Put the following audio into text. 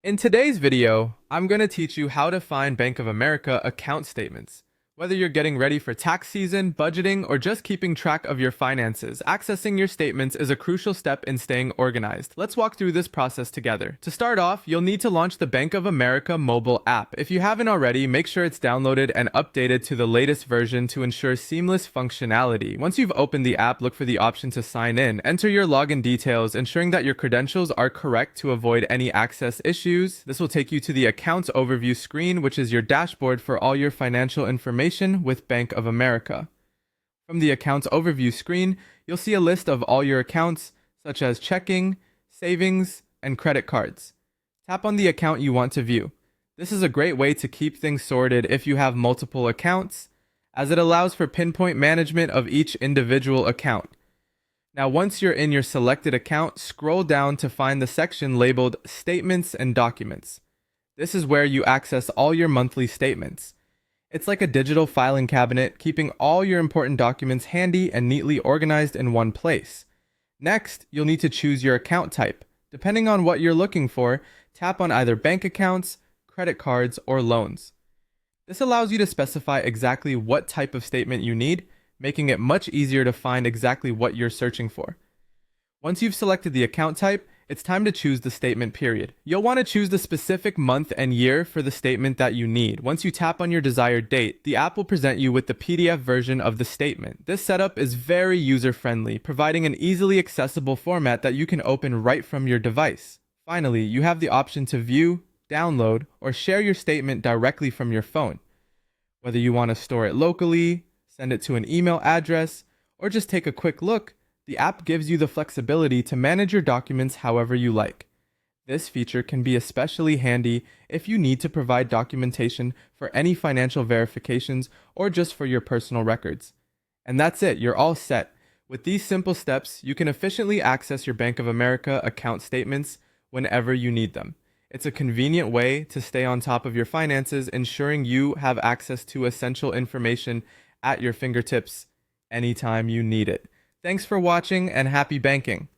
In today's video, I'm going to teach you how to find Bank of America account statements. Whether you're getting ready for tax season, budgeting, or just keeping track of your finances, accessing your statements is a crucial step in staying organized. Let's walk through this process together. To start off, you'll need to launch the Bank of America mobile app. If you haven't already, make sure it's downloaded and updated to the latest version to ensure seamless functionality. Once you've opened the app, look for the option to sign in. Enter your login details, ensuring that your credentials are correct to avoid any access issues. This will take you to the accounts overview screen, which is your dashboard for all your financial information with Bank of America. From the accounts overview screen, you'll see a list of all your accounts, such as checking, savings, and credit cards. Tap on the account you want to view. This is a great way to keep things sorted if you have multiple accounts, as it allows for pinpoint management of each individual account. Now, once you're in your selected account, scroll down to find the section labeled Statements and Documents. This is where you access all your monthly statements. It's like a digital filing cabinet, keeping all your important documents handy and neatly organized in one place. Next, you'll need to choose your account type. Depending on what you're looking for, tap on either bank accounts, credit cards, or loans. This allows you to specify exactly what type of statement you need, making it much easier to find exactly what you're searching for. Once you've selected the account type, it's time to choose the statement period. You'll want to choose the specific month and year for the statement that you need. Once you tap on your desired date, the app will present you with the PDF version of the statement. This setup is very user-friendly, providing an easily accessible format that you can open right from your device. Finally, you have the option to view, download, or share your statement directly from your phone. Whether you want to store it locally, send it to an email address, or just take a quick look, the app gives you the flexibility to manage your documents however you like. This feature can be especially handy if you need to provide documentation for any financial verifications or just for your personal records. And that's it, you're all set. With these simple steps, you can efficiently access your Bank of America account statements whenever you need them. It's a convenient way to stay on top of your finances, ensuring you have access to essential information at your fingertips anytime you need it. Thanks for watching and happy banking.